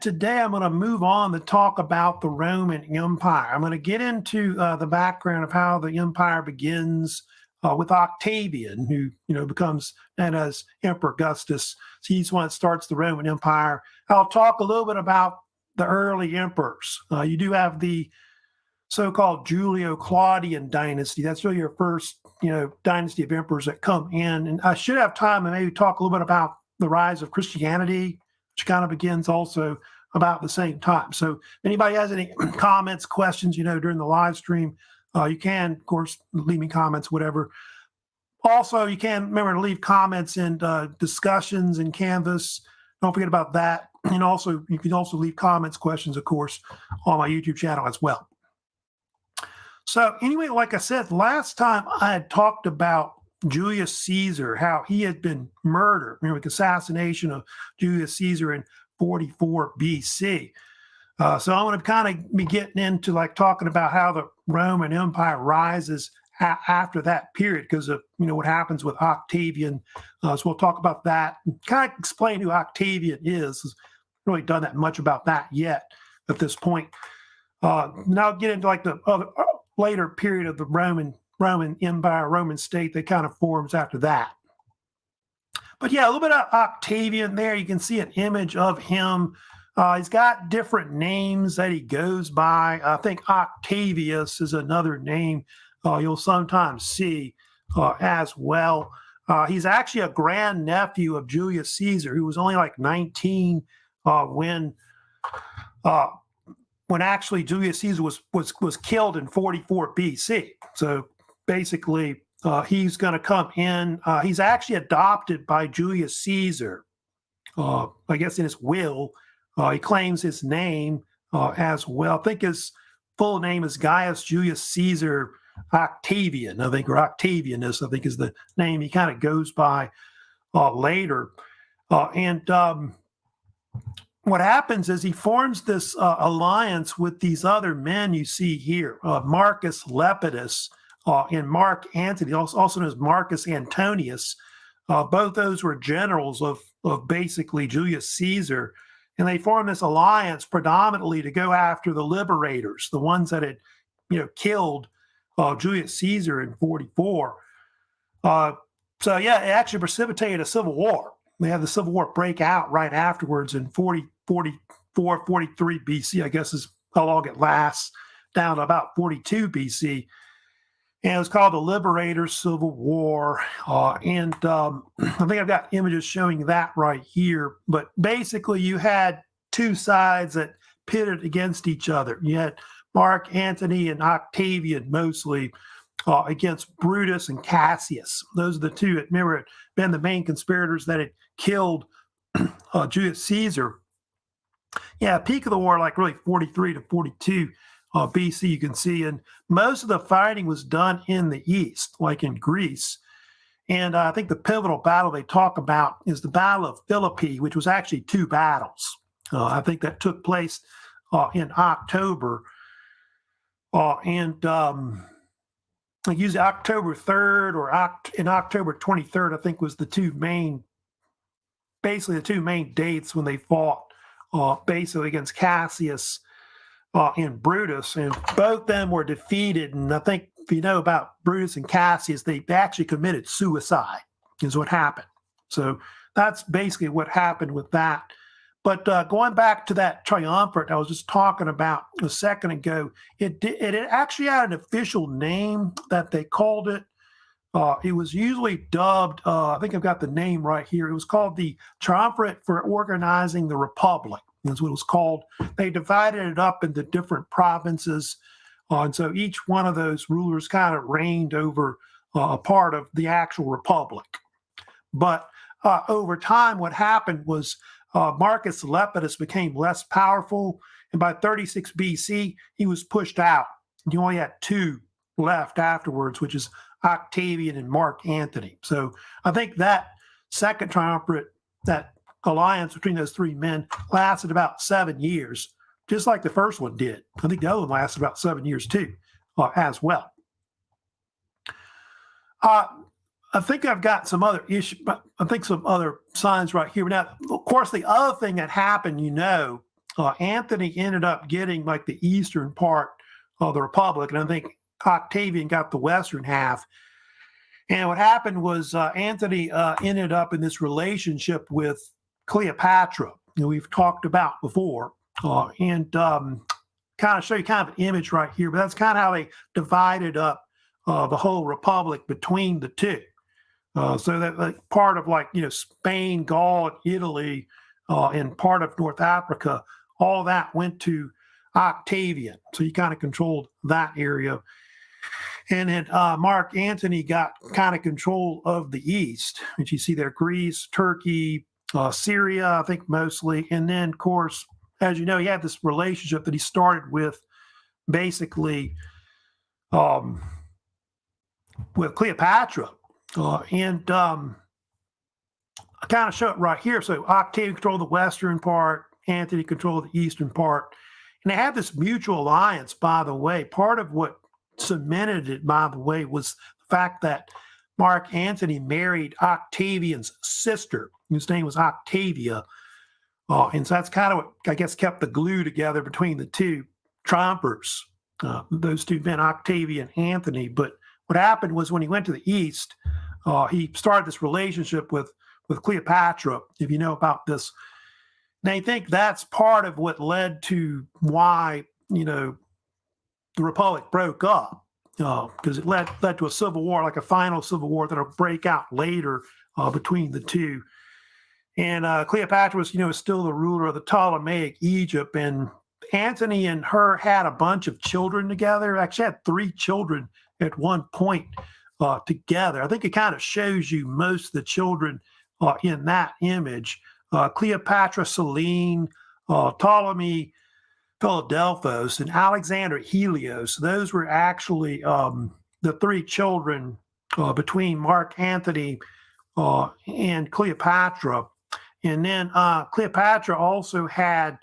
Today, I'm going to move on to talk about the Roman Empire. I'm going to get into the background of how the empire begins with Octavian, who becomes known as Emperor Augustus. So he's the one that starts the Roman Empire. I'll talk a little bit about the early emperors. You do have the so-called Julio-Claudian dynasty. That's really your first, dynasty of emperors that come in. And I should have time to maybe talk a little bit about the rise of Christianity, which kind of begins also about the same time. So if anybody has any comments, questions, during the live stream, you can, of course, leave me comments, whatever. Also, you can remember to leave comments and discussions in Canvas. Don't forget about that. And also, you can also leave comments, questions, of course, on my YouTube channel as well. So anyway, like I said, last time I had talked about Julius Caesar, how he had been murdered, the assassination of Julius Caesar in 44 BC. So I'm going to kind of be getting into talking about how the Roman Empire rises after that period because of, what happens with Octavian. So we'll talk about that and kind of explain who Octavian is. I've really done that much about that yet at this point. Now I'll get into the other later period of the Roman Empire, Roman state that kind of forms after that. But yeah, a little bit of Octavian there. You can see an image of him. He's got different names that he goes by. I think Octavius is another name you'll sometimes see as well. He's actually a grandnephew of Julius Caesar, who was only 19 when actually Julius Caesar was killed in 44 BC. So basically, he's going to come in. He's actually adopted by Julius Caesar. I guess in his will, he claims his name as well. I think his full name is Gaius Julius Caesar Octavian, I think, or Octavianus, I think is the name he kind of goes by later. What happens is he forms this alliance with these other men you see here, Marcus Lepidus and Mark Antony, also known as Marcus Antonius. Both those were generals of basically Julius Caesar, and they formed this alliance predominantly to go after the liberators, the ones that had, killed Julius Caesar in 44. So yeah, it actually precipitated a civil war. They had the civil war break out right afterwards in 44, 43 BC, I guess is how long it lasts, down to about 42 BC. And it was called the Liberators' Civil War. I think I've got images showing that right here. But basically, you had two sides that pitted against each other. You had Mark Antony and Octavian mostly against Brutus and Cassius. Those are the two that, remember, had been the main conspirators that had killed Julius Caesar. Yeah, peak of the war, really 43 to 42 BC, you can see. And most of the fighting was done in the east, like in Greece. And I think the pivotal battle they talk about is the Battle of Philippi, which was actually two battles. I think that took place in October. Usually October 3rd or in October 23rd, I think was the two main dates when they fought basically against Cassius and Brutus, and both them were defeated. And I think if you know about Brutus and Cassius, they actually committed suicide is what happened. So that's basically what happened with that. But going back to that triumvirate I was just talking about a second ago, it actually had an official name that they called it. It was usually dubbed, I think I've got the name right here. It was called the Triumvirate for Organizing the Republic. That's what it was called. They divided it up into different provinces. And so each one of those rulers kind of reigned over a part of the actual republic. But over time, what happened was Marcus Lepidus became less powerful. And by 36 BC, he was pushed out. You only had two left afterwards, which is Octavian and Mark Antony. So I think that second triumvirate, that alliance between those three men, lasted about 7 years, just like the first one did. I think the other one lasted about 7 years too, as well. I think I've got some other issues, I think some other signs right here. Now, of course, the other thing that happened, Anthony ended up getting like the eastern part of the republic, and I think Octavian got the western half. And what happened was Anthony ended up in this relationship with Cleopatra, we've talked about before, and kind of show you kind of an image right here. But that's kind of how they divided up the whole republic between the two. So that like, part of like Spain, Gaul, Italy, and part of North Africa, all that went to Octavian. So he kind of controlled that area. And then Mark Antony got kind of control of the east, which you see there, Greece, Turkey, Syria, I think mostly. And then, of course, as you know, he had this relationship that he started with basically with Cleopatra. And I kind of show it right here. So Octavian controlled the western part, Antony controlled the eastern part. And they had this mutual alliance, by the way. Part of what cemented it, by the way, was the fact that Mark Antony married Octavian's sister, whose name was Octavia. And so that's kind of what, I guess, kept the glue together between the two triumvirs, those two men, Octavian and Antony. But what happened was when he went to the east, he started this relationship with Cleopatra, if you know about this. And I think that's part of what led to why, the Republic broke up, because it led to a civil war, like a final civil war that'll break out later between the two. And Cleopatra was, still the ruler of the Ptolemaic Egypt, and Antony and her had a bunch of children together. Actually, had 3 children at one point together. I think it kind of shows you most of the children in that image. Cleopatra Selene, Ptolemy Philadelphos, and Alexander Helios. Those were actually the 3 children between Mark Antony and Cleopatra. And then Cleopatra also had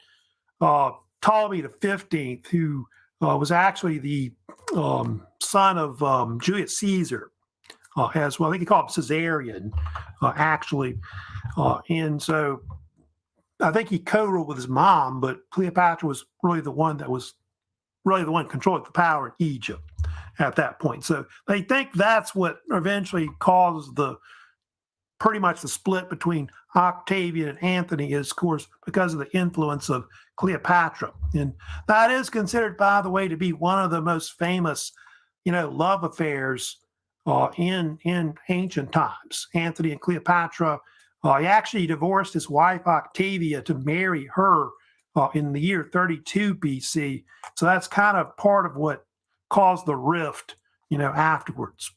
Ptolemy the 15th, who was actually the son of Julius Caesar as well. I think he called him Caesarion, actually. And so I think he co-ruled with his mom, but Cleopatra was really the one controlling the power in Egypt at that point. So they think that's what eventually caused pretty much the split between Octavian and Antony is, of course, because of the influence of Cleopatra. And that is considered, by the way, to be one of the most famous, love affairs in ancient times. Antony and Cleopatra. He actually divorced his wife Octavia to marry her in the year 32 BC. So that's kind of part of what caused the rift, afterwards.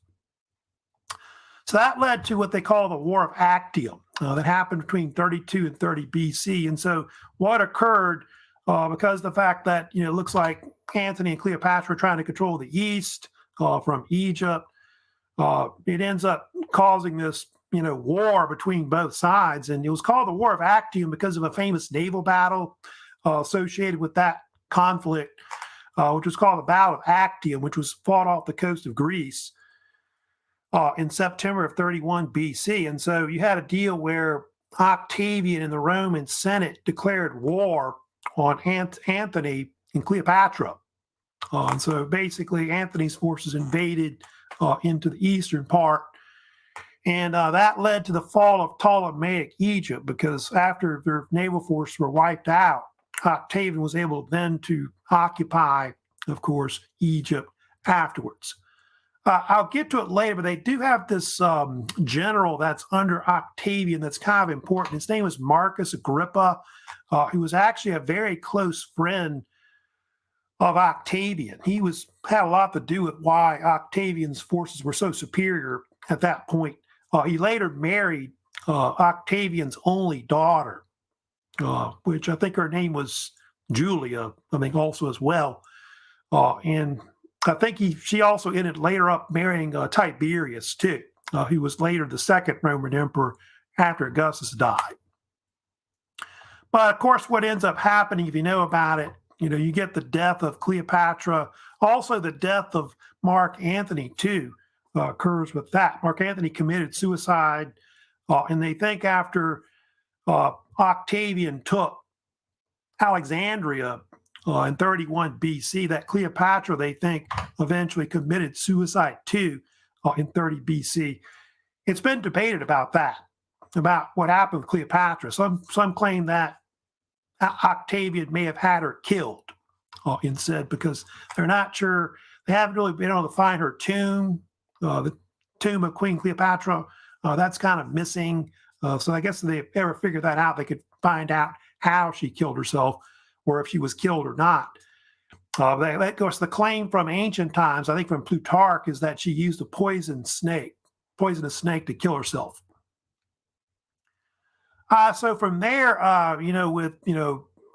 So that led to what they call the War of Actium that happened between 32 and 30 BC. And so what occurred, because of the fact that, it looks like Antony and Cleopatra were trying to control the east from Egypt, it ends up causing this, war between both sides. And it was called the War of Actium because of a famous naval battle associated with that conflict, which was called the Battle of Actium, which was fought off the coast of Greece in September of 31 BC. And so you had a deal where Octavian and the Roman Senate declared war on Antony and Cleopatra. And so basically Antony's forces invaded into the eastern part. And that led to the fall of Ptolemaic Egypt, because after their naval forces were wiped out, Octavian was able then to occupy, of course, Egypt afterwards. I'll get to it later, but they do have this general that's under Octavian that's kind of important. His name was Marcus Agrippa, who was actually a very close friend of Octavian. He had a lot to do with why Octavian's forces were so superior at that point. He later married Octavian's only daughter, which I think her name was Julia, I think also as well. And I think she also ended later up marrying Tiberius too, who was later the second Roman emperor after Augustus died. But of course, what ends up happening, if you know about it, you get the death of Cleopatra, also the death of Mark Antony too occurs with that. Mark Antony committed suicide, and they think after Octavian took Alexandria in 31 BC that Cleopatra, they think, eventually committed suicide too in 30 BC. It's been debated about that, about what happened with Cleopatra. Some claim that Octavian may have had her killed instead, because they're not sure. They haven't really been able to find her tomb. The tomb of Queen Cleopatra, that's kind of missing. So I guess if they ever figured that out, they could find out how she killed herself, or if she was killed or not. Of course, the claim from ancient times, I think from Plutarch, is that she used a poisonous snake to kill herself. So from there, with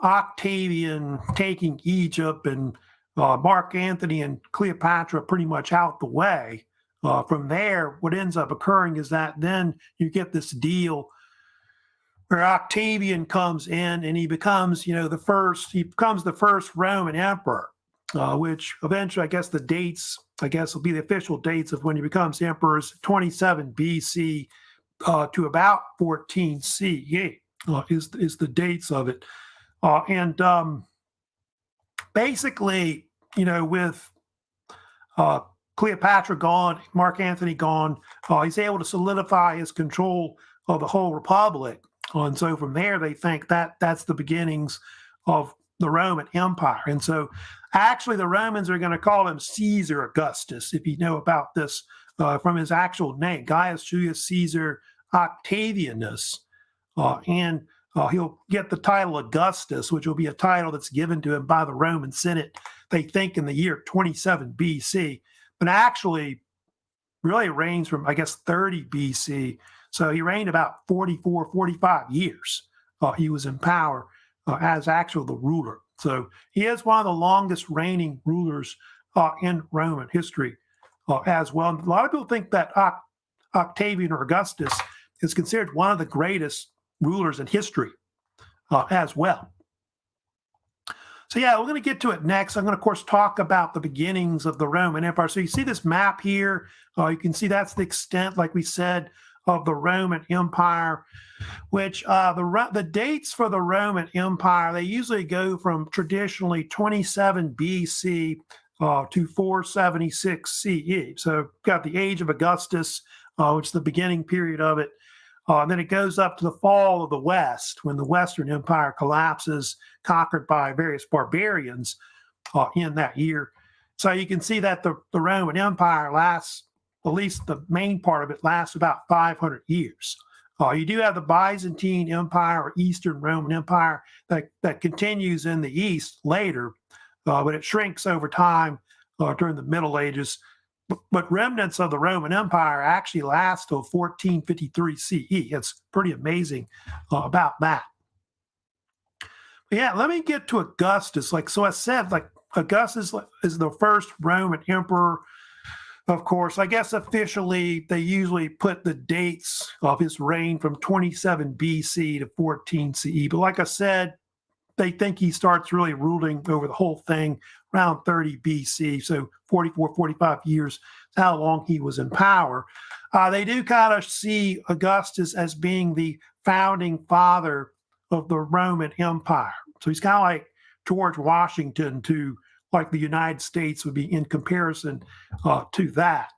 Octavian taking Egypt and Mark Antony and Cleopatra pretty much out the way, from there, what ends up occurring is that then you get this deal where Octavian comes in and he becomes, the first Roman emperor, which eventually, I guess will be the official dates of when he becomes emperor, is 27 BC to about 14 CE is the dates of it. Basically, with Cleopatra gone, Mark Antony gone, he's able to solidify his control of the whole republic. And so from there, they think that that's the beginnings of the Roman Empire. And so actually the Romans are going to call him Caesar Augustus, if you know about this, from his actual name, Gaius Julius Caesar Octavianus. And he'll get the title Augustus, which will be a title that's given to him by the Roman Senate, they think, in the year 27 BC. But actually, really reigns from, I guess, 30 BC. So he reigned about 44, 45 years. He was in power as actually the ruler. So he is one of the longest reigning rulers in Roman history as well. And a lot of people think that Octavian or Augustus is considered one of the greatest rulers in history as well. So yeah, we're going to get to it next. I'm going to, of course, talk about the beginnings of the Roman Empire. So you see this map here. You can see that's the extent, like we said, of the Roman Empire, which the dates for the Roman Empire, they usually go from traditionally 27 BC to 476 CE. So got the age of Augustus, which is the beginning period of it. And then it goes up to the fall of the West, when the Western Empire collapses, conquered by various barbarians in that year. So you can see that the Roman Empire lasts, at least the main part of it, lasts about 500 years. You do have the Byzantine Empire or Eastern Roman Empire that continues in the East later, but it shrinks over time during the Middle Ages. But remnants of the Roman Empire actually last till 1453 CE. It's pretty amazing about that. But yeah, let me get to Augustus. So I said, Augustus is the first Roman emperor. Of course, I guess officially they usually put the dates of his reign from 27 BC to 14 CE. But like I said, they think he starts really ruling over the whole thing around 30 BC. So 44, 45 years is how long he was in power. They do kind of see Augustus as being the founding father of the Roman Empire. So he's kind of like George Washington to like the United States would be in comparison to that.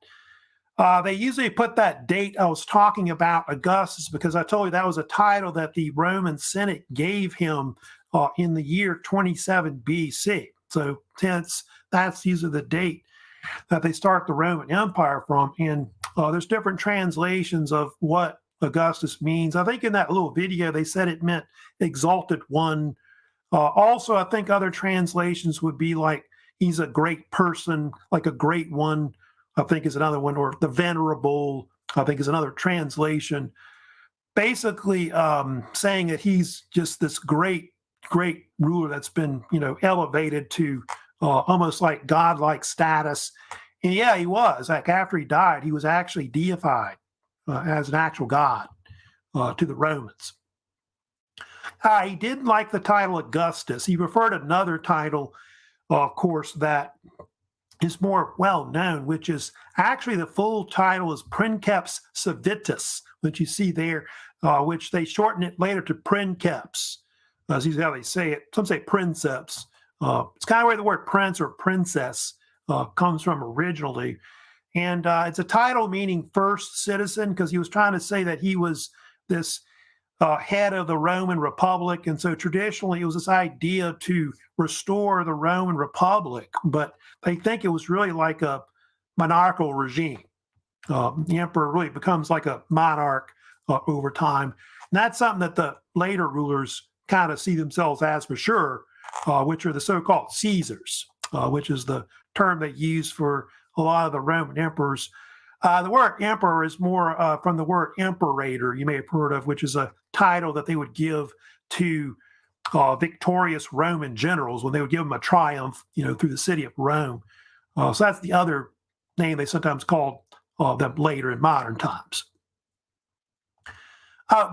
They usually put that date I was talking about, Augustus, because I told you that was a title that the Roman Senate gave him in the year 27 BC. So hence, that's usually the date that they start the Roman Empire from. And there's different translations of what Augustus means. I think in that little video, they said it meant exalted one. Also, I think other translations would be like he's a great person, like a great one, I think is another one, or the venerable, I think is another translation. Basically saying that he's just this great ruler that's been, elevated to almost like godlike status. And yeah, he was. Like after he died, he was actually deified as an actual god to the Romans. He didn't like the title Augustus. He preferred another title, of course, that is more well known, which is actually the full title is Princeps Civitas, which you see there, which they shorten it later to Princeps. That's usually how they say it. Some say princeps. It's kind of where the word prince or princess comes from originally. And it's a title meaning first citizen, because he was trying to say that he was this head of the Roman Republic. And so traditionally it was this idea to restore the Roman Republic, but they think it was really like a monarchical regime. The emperor really becomes like a monarch over time. And that's something that the later rulers kind of see themselves as for sure, which are the so-called Caesars, which is the term they use for a lot of the Roman emperors. The word emperor is more from the word imperator, you may have heard of, which is a title that they would give to victorious Roman generals when they would give them a triumph, through the city of Rome. So that's the other name they sometimes called them later in modern times.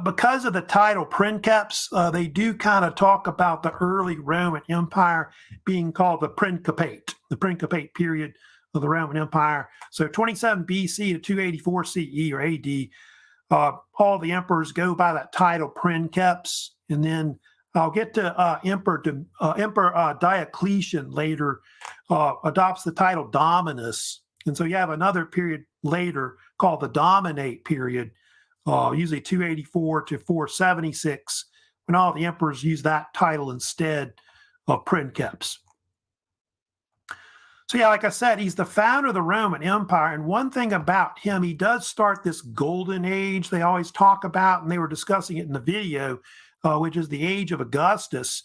Because of the title princeps, they do kind of talk about the early Roman Empire being called the Principate period of the Roman Empire. So 27 BC to 284 CE or AD, all the emperors go by that title princeps. And then I'll get to Emperor Diocletian later adopts the title Dominus. And so you have another period later called the Dominate period, usually 284 to 476, when all the emperors use that title instead of princeps. So yeah, like I said, he's the founder of the Roman Empire. And one thing about him, he does start this golden age they always talk about, and they were discussing it in the video, which is the age of Augustus.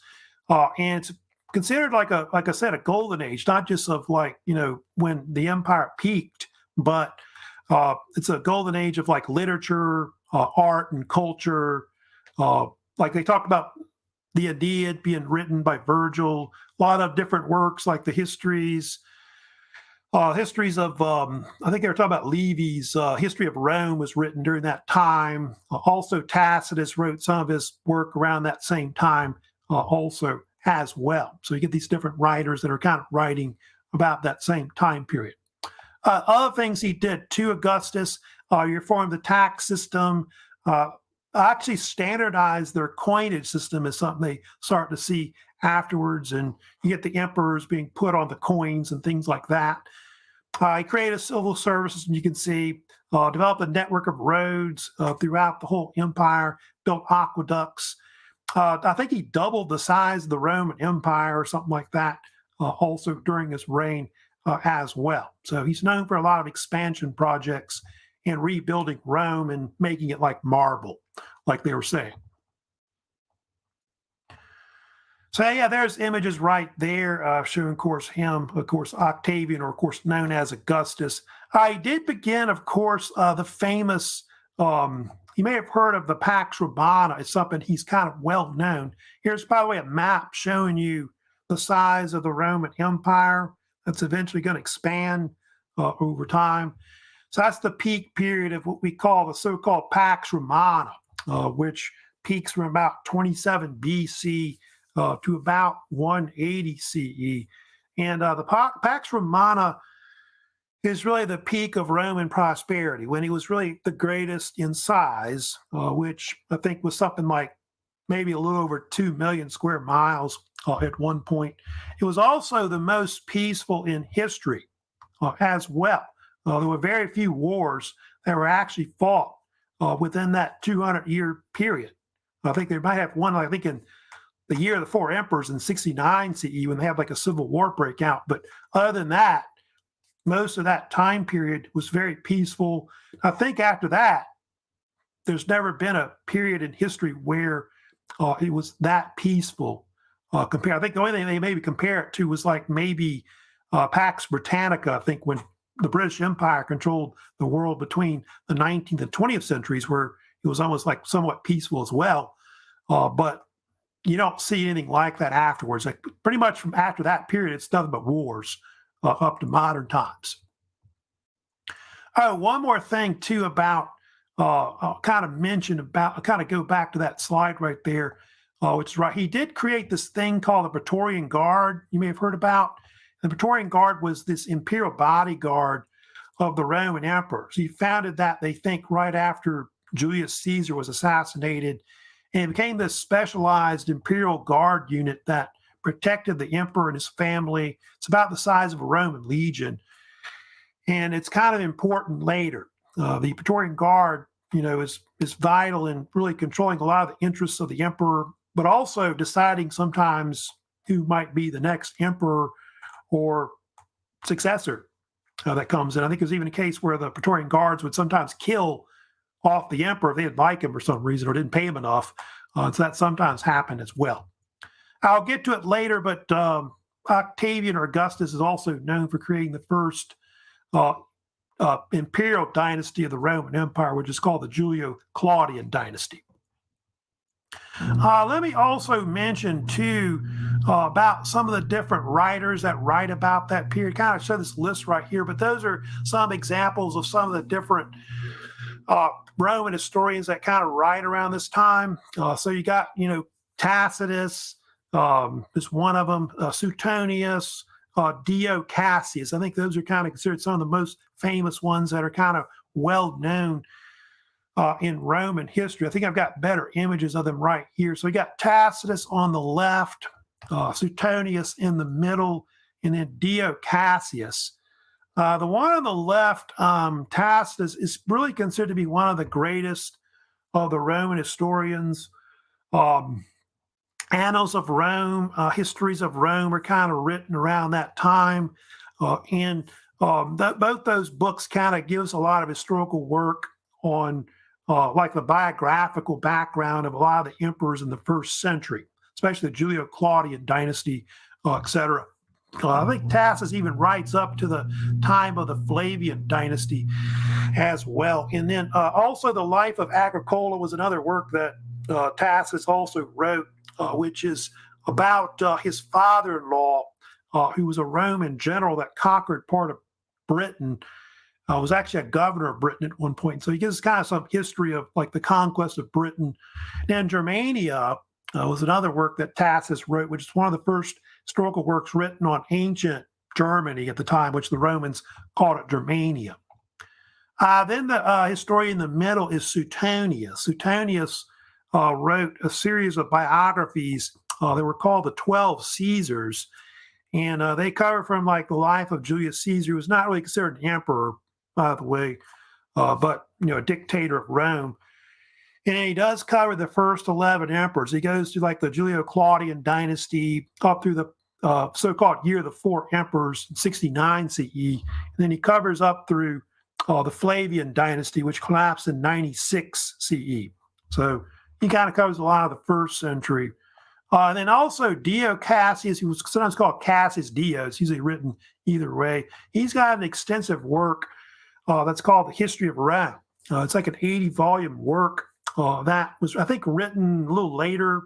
And it's considered like I said, a golden age, not just of when the empire peaked, but it's a golden age of like literature, art, and culture. Like they talk about the Aeneid being written by Virgil, a lot of different works like the histories of, I think they were talking about Livy's History of Rome was written during that time. Also Tacitus wrote some of his work around that same time also as well. So you get these different writers that are kind of writing about that same time period. Other things he did to Augustus, he reformed the tax system, actually standardized their coinage system is something they start to see afterwards. And you get the emperors being put on the coins and things like that. He created civil services, and you can see, developed a network of roads throughout the whole empire, built aqueducts. I think he doubled the size of the Roman Empire or something like that also during his reign as well. So he's known for a lot of expansion projects and rebuilding Rome and making it like marble, like they were saying. So yeah, there's images right there showing, of course, him, of course, Octavian, or of course, known as Augustus. I did begin, of course, the famous, you may have heard of the Pax Romana. It's something he's kind of well known. Here's, by the way, a map showing you the size of the Roman Empire that's eventually going to expand over time. So that's the peak period of what we call the so-called Pax Romana, which peaks from about 27 BC to about 180 CE. And the Pax Romana is really the peak of Roman prosperity, when he was really the greatest in size, which I think was something like maybe a little over 2 million square miles at one point. It was also the most peaceful in history as well. There were very few wars that were actually fought within that 200-year period. I think they might have one, I think, in the year of the four emperors in 69 CE, when they had like a civil war break out. But other than that, most of that time period was very peaceful. I think after that, there's never been a period in history where it was that peaceful. I think the only thing they maybe compare it to was like maybe Pax Britannica, I think, when the British Empire controlled the world between the 19th and 20th centuries, where it was almost like somewhat peaceful as well. But you don't see anything like that afterwards. Like pretty much from after that period, it's nothing but wars up to modern times. One more thing too about, I'll kind of mention about, I'll kind of go back to that slide right there, which is right. He did create this thing called the Praetorian Guard, you may have heard about. The Praetorian Guard was this imperial bodyguard of the Roman emperors. He founded that, they think, right after Julius Caesar was assassinated. And it became this specialized imperial guard unit that protected the emperor and his family. It's about the size of a Roman legion. And it's kind of important later. The Praetorian Guard, is vital in really controlling a lot of the interests of the emperor, but also deciding sometimes who might be the next emperor or successor that comes in. I think there's even a case where the Praetorian Guards would sometimes kill off the emperor if they didn't like him for some reason or didn't pay him enough. So that sometimes happened as well. I'll get to it later, but Octavian or Augustus is also known for creating the first imperial dynasty of the Roman Empire, which is called the Julio-Claudian dynasty. Let me also mention, too, about some of the different writers that write about that period. Kind of show this list right here, but those are some examples of some of the different Roman historians that kind of write around this time. So you got, Tacitus is one of them, Suetonius, Dio Cassius. I think those are kind of considered some of the most famous ones that are kind of well known in Roman history. I think I've got better images of them right here. So we got Tacitus on the left, Suetonius in the middle, and then Dio Cassius. The one on the left, Tacitus, is really considered to be one of the greatest of the Roman historians. Annals of Rome, histories of Rome are kind of written around that time. Both those books kind of gives a lot of historical work on like the biographical background of a lot of the emperors in the first century, especially the Julio-Claudian dynasty, etc. I think Tacitus even writes up to the time of the Flavian dynasty as well. And then also the Life of Agricola was another work that Tacitus also wrote, which is about his father-in-law, who was a Roman general that conquered part of Britain. Was actually a governor of Britain at one point. So he gives kind of some history of like the conquest of Britain. And Germania was another work that Tacitus wrote, which is one of the first historical works written on ancient Germany at the time, which the Romans called it Germania. Then the historian in the middle is Suetonius. Suetonius wrote a series of biographies that were called the 12 Caesars. And they cover from like the life of Julius Caesar, who was not really considered an emperor, by the way, but a dictator of Rome. And he does cover the first 11 emperors. He goes to like the Julio-Claudian dynasty up through the so-called year of the four emperors, 69 CE. And then he covers up through the Flavian dynasty, which collapsed in 96 CE. So he kind of covers a lot of the first century. And then also Dio Cassius, who was sometimes called Cassius Dio, it's usually written either way. He's got an extensive work that's called The History of Rome. It's like an 80-volume work that was, I think, written a little later,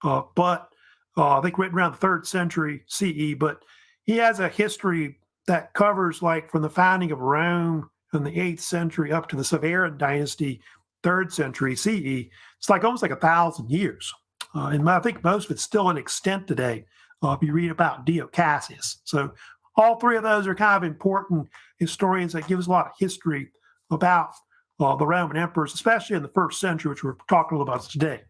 but I think written around the 3rd century CE. But he has a history that covers like from the founding of Rome in the 8th century up to the Severan dynasty, 3rd century CE. It's like almost like 1,000 years. And I think most of it's still in extent today if you read about Dio Cassius. So all three of those are kind of important historians that give us a lot of history about the Roman emperors, especially in the 1st century, which we're talking a little about today.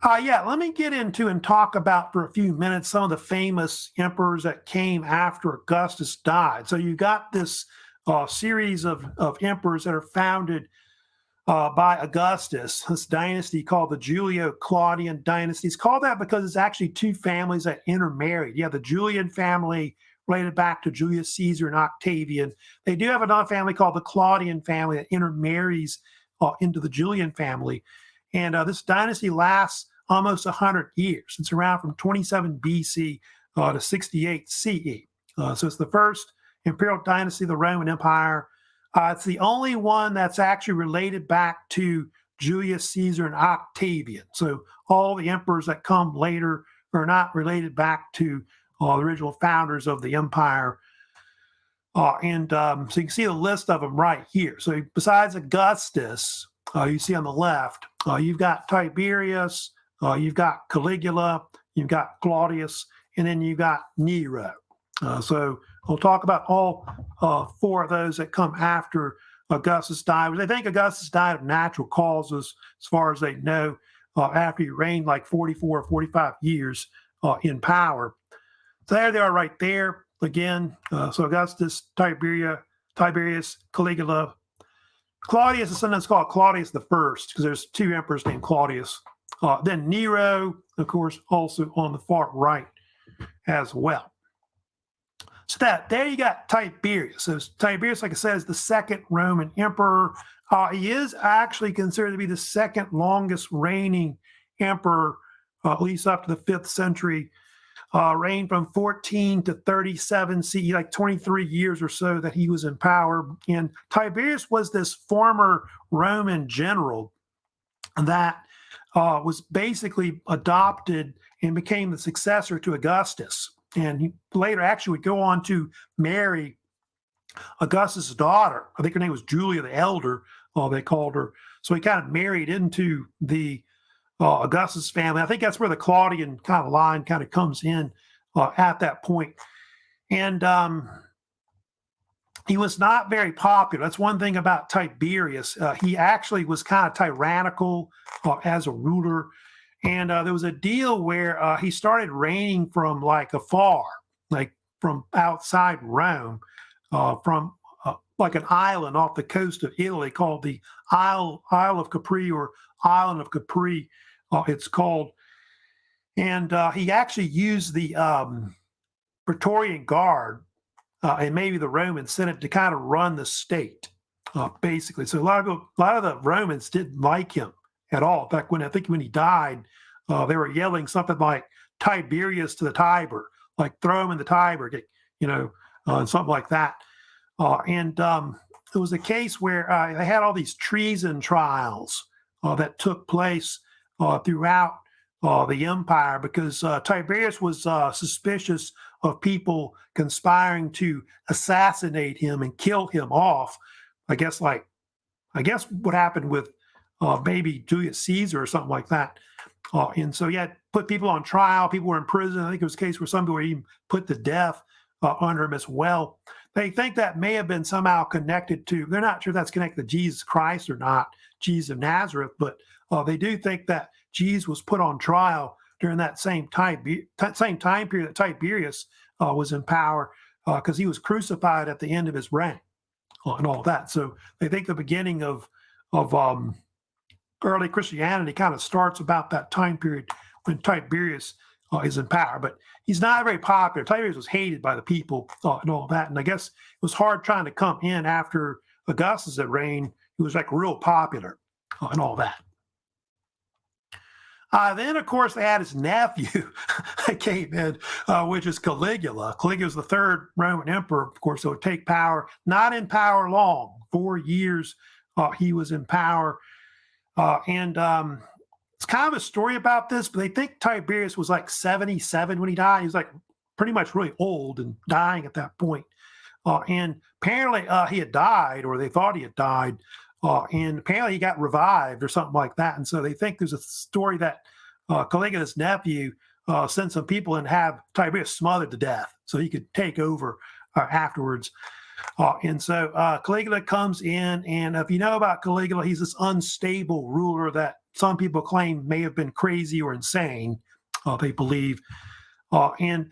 Let me get into and talk about for a few minutes some of the famous emperors that came after Augustus died. So you got this series of emperors that are founded by Augustus, this dynasty called the Julio-Claudian dynasty. It's called that because it's actually two families that intermarried. You have the Julian family related back to Julius Caesar and Octavian. They do have another family called the Claudian family that intermarries into the Julian family. And this dynasty lasts almost 100 years. It's around from 27 BC to 68 CE. So it's the first imperial dynasty of the Roman Empire. It's the only one that's actually related back to Julius Caesar and Octavian. So all the emperors that come later are not related back to the original founders of the empire. So you can see the list of them right here. So besides Augustus, you see on the left, you've got Tiberius, you've got Caligula, you've got Claudius, and then you've got Nero. So we'll talk about all four of those that come after Augustus died. They think Augustus died of natural causes, as far as they know, after he reigned like 44 or 45 years in power. So there they are right there again. So Augustus, Tiberius, Caligula. Claudius is sometimes called Claudius the First because there's two emperors named Claudius. Then Nero, of course, also on the far right as well. So there you got Tiberius. So Tiberius, like I said, is the second Roman emperor. He is actually considered to be the second longest reigning emperor, at least up to the 5th century. Reigned from 14 to 37 CE, like 23 years or so that he was in power. And Tiberius was this former Roman general that was basically adopted and became the successor to Augustus. And he later actually would go on to marry Augustus' daughter. I think her name was Julia the Elder, they called her. So he kind of married into the Augustus family. I think that's where the Claudian kind of line kind of comes in at that point. And he was not very popular. That's one thing about Tiberius. He actually was kind of tyrannical as a ruler. And there was a deal where he started reigning from like afar, like from outside Rome, from like an island off the coast of Italy called the Isle of Capri, or Island of Capri, it's called. And he actually used the Praetorian Guard and maybe the Roman Senate to kind of run the state, basically. So a lot of the Romans didn't like him at all. In fact, when he died, they were yelling something like Tiberius to the Tiber, like throw him in the Tiber, and something like that. And it was a case where they had all these treason trials that took place throughout the empire because Tiberius was suspicious of people conspiring to assassinate him and kill him off. I guess what happened with maybe Julius Caesar or something like that. And so he had put people on trial. People were in prison. I think it was a case where some people were even put to death under him as well. They think that may have been somehow connected to, they're not sure if that's connected to Jesus Christ or not, Jesus of Nazareth, but they do think that Jesus was put on trial during that same time period that Tiberius was in power because he was crucified at the end of his reign and all that. So they think the beginning of early Christianity kind of starts about that time period when Tiberius is in power. But he's not very popular. Tiberius was hated by the people and all that. And I guess it was hard trying to come in after Augustus had reigned. He was like real popular and all that. Then, of course, they had his nephew that came in, which is Caligula. Caligula was the third Roman emperor, of course, so would take power, not in power long. 4 years he was in power. And it's kind of a story about this, but they think Tiberius was like 77 when he died. He was like pretty much really old and dying at that point. And apparently he had died, or they thought he had died. And apparently he got revived or something like that. And so they think there's a story that Caligula's nephew sent some people and have Tiberius smothered to death so he could take over afterwards. And so Caligula comes in, and if you know about Caligula, he's this unstable ruler that some people claim may have been crazy or insane, they believe. And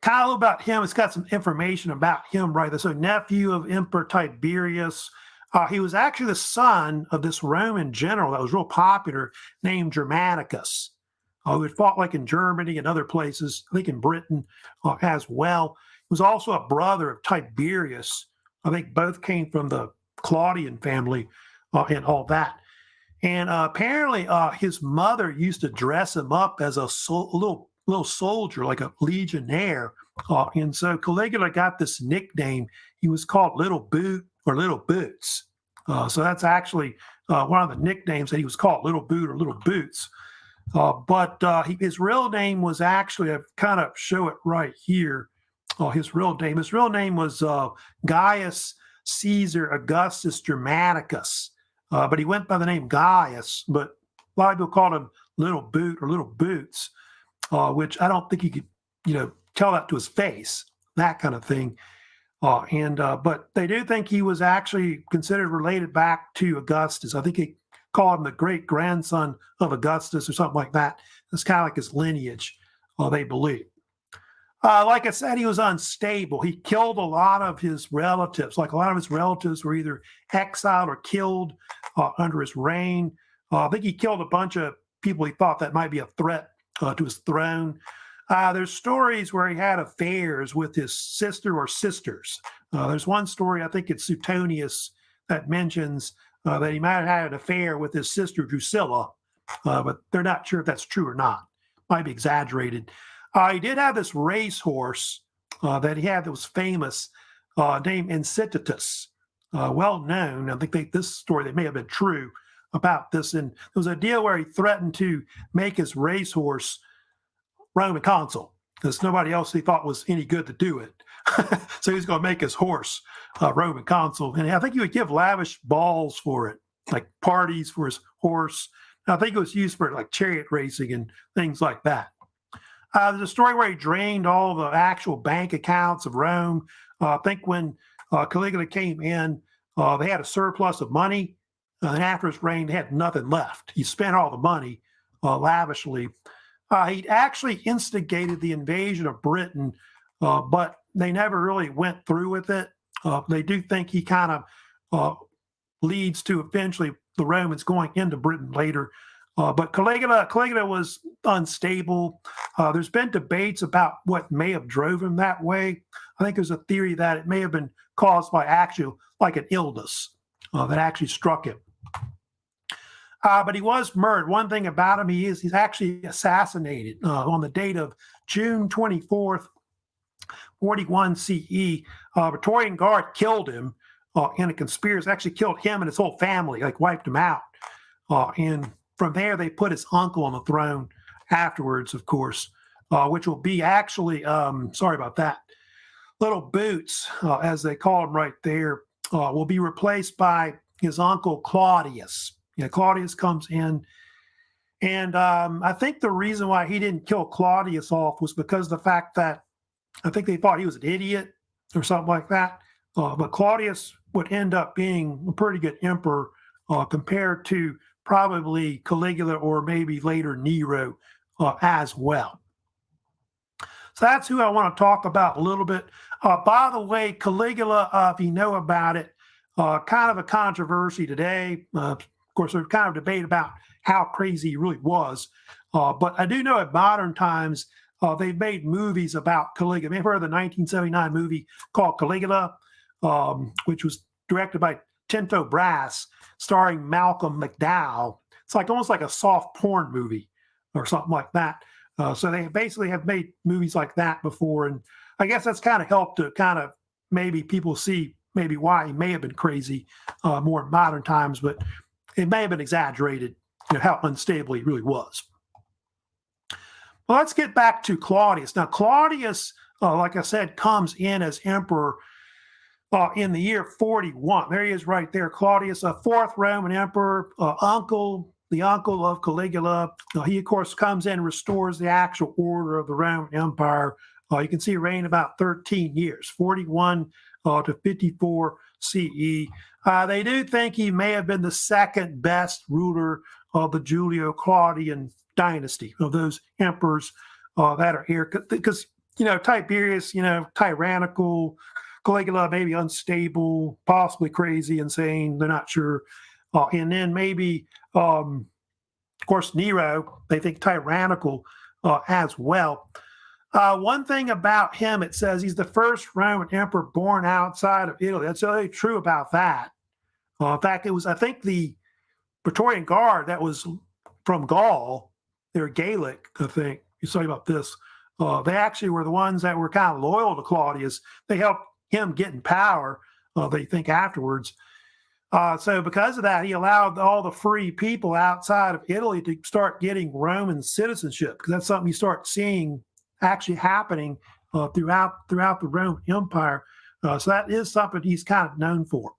kind of about him, it's got some information about him right there. So nephew of Emperor Tiberius. He was actually the son of this Roman general that was real popular named Germanicus, who had fought like in Germany and other places, I think in Britain as well. He was also a brother of Tiberius. I think both came from the Claudian family and all that. And apparently his mother used to dress him up as a little soldier, like a legionnaire. And so Caligula got this nickname. He was called Little Boot or Little Boots. So that's actually one of the nicknames that he was called, Little Boot or Little Boots. But his real name was actually, I kind of show it right here, his real name was Gaius Caesar Augustus Germanicus. But he went by the name Gaius, but a lot of people called him Little Boot or Little Boots. Which I don't think he could, tell that to his face, that kind of thing. But they do think he was actually considered related back to Augustus. I think he called him the great grandson of Augustus or something like that. It's kind of like his lineage, they believe. Like I said, he was unstable. He killed a lot of his relatives. Like a lot of his relatives were either exiled or killed under his reign. I think he killed a bunch of people he thought that might be a threat to his throne. There's stories where he had affairs with his sister or sisters. There's one story, I think it's Suetonius, that mentions that he might have had an affair with his sister Drusilla, but they're not sure if that's true or not. Might be exaggerated. He did have this racehorse that he had that was famous, named Incitatus, well known. I think this story they may have been true about this. And there was a deal where he threatened to make his racehorse Roman consul because nobody else he thought was any good to do it. So he was going to make his horse Roman consul. And I think he would give lavish balls for it, like parties for his horse. And I think it was used for like chariot racing and things like that. There's a story where he drained all the actual bank accounts of Rome. I think when Caligula came in, they had a surplus of money. And after his reign, they had nothing left. He spent all the money lavishly. He actually instigated the invasion of Britain, but they never really went through with it. They do think he kind of leads to eventually the Romans going into Britain later. But Caligula was unstable. There's been debates about what may have drove him that way. I think there's a theory that it may have been caused by actually like an illness that actually struck him. But he was murdered. One thing about him, he's actually assassinated on the date of June 24th, 41 CE. Praetorian Guard killed him in a conspiracy, actually killed him and his whole family, like wiped him out. And from there, they put his uncle on the throne afterwards, of course, which will be actually, sorry about that, Little Boots, as they call him right there, will be replaced by his uncle Claudius. Claudius comes in, and I think the reason why he didn't kill Claudius off was because of the fact that I think they thought he was an idiot or something like that. But Claudius would end up being a pretty good emperor compared to probably Caligula or maybe later Nero as well. So that's who I want to talk about a little bit. By the way, Caligula, if you know about it, kind of a controversy today. Of course, there's kind of debate about how crazy he really was. But I do know at modern times, they've made movies about Caligula. Maybe you've heard of the 1979 movie called Caligula, which was directed by Tinto Brass, starring Malcolm McDowell. It's like almost like a soft porn movie or something like that. So they basically have made movies like that before. And I guess that's kind of helped to kind of maybe people see maybe why he may have been crazy more in modern times, but it may have been exaggerated, how unstable he really was. Well, let's get back to Claudius. Now, Claudius, like I said, comes in as emperor in the year 41. There he is right there. Claudius, a fourth Roman emperor, the uncle of Caligula. He, of course, comes in and restores the actual order of the Roman Empire. You can see he reigned about 13 years, 41 to 54 CE. They do think he may have been the second best ruler of the Julio-Claudian dynasty, of those emperors that are here. Because, Tiberius, tyrannical, Caligula maybe unstable, possibly crazy, insane, they're not sure. And then maybe, of course, Nero, they think tyrannical as well. One thing about him, it says he's the first Roman emperor born outside of Italy. That's really true about that. In fact, it was, I think, the Praetorian Guard that was from Gaul. They're Gaelic, I think. You say about this. They actually were the ones that were kind of loyal to Claudius. They helped him get in power, they think, afterwards. So because of that, he allowed all the free people outside of Italy to start getting Roman citizenship, because that's something you start seeing actually happening throughout the Roman Empire. So that is something he's kind of known for.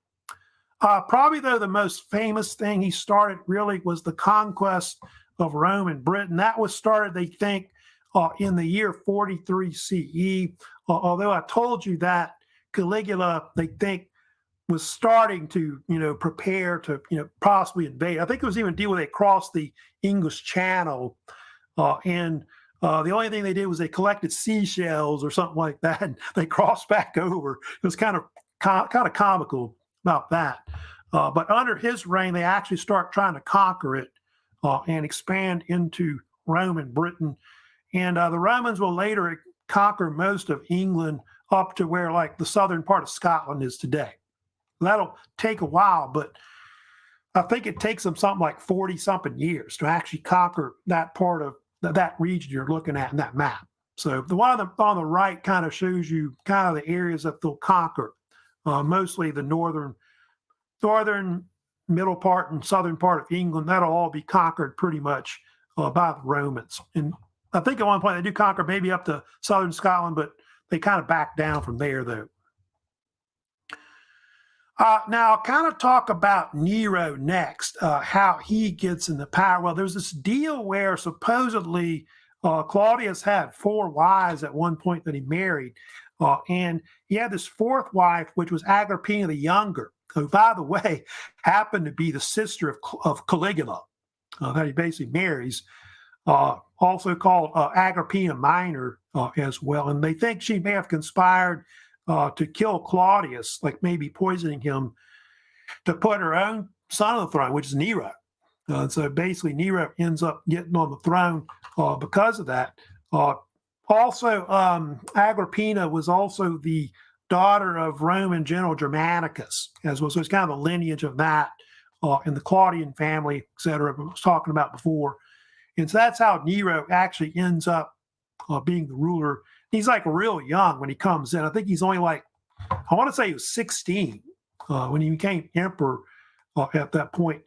Probably, though, the most famous thing he started really was the conquest of Rome and Britain. That was started, they think, in the year 43 CE. Although I told you that Caligula, they think, was starting to, prepare to, possibly invade. I think it was even a deal where they crossed the English Channel, and the only thing they did was they collected seashells or something like that, and they crossed back over. It was kind of comical about that. But under his reign, they actually start trying to conquer it and expand into Roman Britain. And the Romans will later conquer most of England up to where like the southern part of Scotland is today. That'll take a while, but I think it takes them something like 40 something years to actually conquer that part of that region you're looking at in that map. So the one on the right kind of shows you kind of the areas that they'll conquer, mostly the northern, middle part and southern part of England. That'll all be conquered pretty much by the Romans. And I think at one point they do conquer maybe up to southern Scotland, but they kind of back down from there, though. Now, I'll kind of talk about Nero next, how he gets into power. Well, there's this deal where supposedly Claudius had 4 wives at one point that he married. And he had this 4th wife, which was Agrippina the Younger, who, by the way, happened to be the sister of Caligula, that he basically marries, also called Agrippina Minor as well. And they think she may have conspired to kill Claudius, like maybe poisoning him to put her own son on the throne, which is Nero. So basically, Nero ends up getting on the throne because of that. Also, Agrippina was also the daughter of Roman General Germanicus, as well. So it's kind of a lineage of that in the Claudian family, et cetera, I was talking about before. And so that's how Nero actually ends up being the ruler. He's like real young when he comes in. I think he's only like, I want to say he was 16 when he became emperor at that point.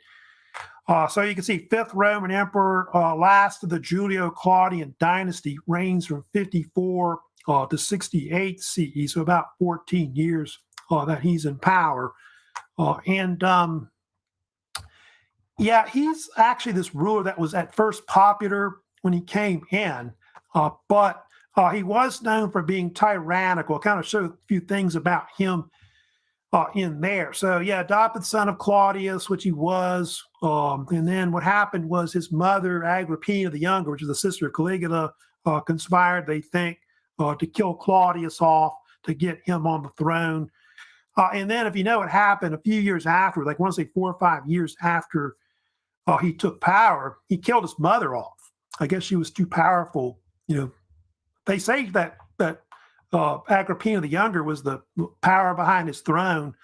So you can see 5th Roman emperor, last of the Julio-Claudian dynasty, reigns from 54 to 68 CE, so about 14 years that he's in power. Yeah, he's actually this ruler that was at first popular when he came in, but he was known for being tyrannical. I'll kind of show a few things about him in there. So, yeah, adopted son of Claudius, which he was. And then what happened was his mother, Agrippina the Younger, which is the sister of Caligula, conspired, they think, to kill Claudius off to get him on the throne. And then if you know what happened a few years after, like I want to say 4 or 5 years after he took power, he killed his mother off. I guess she was too powerful. They say that Agrippina the Younger was the power behind his throne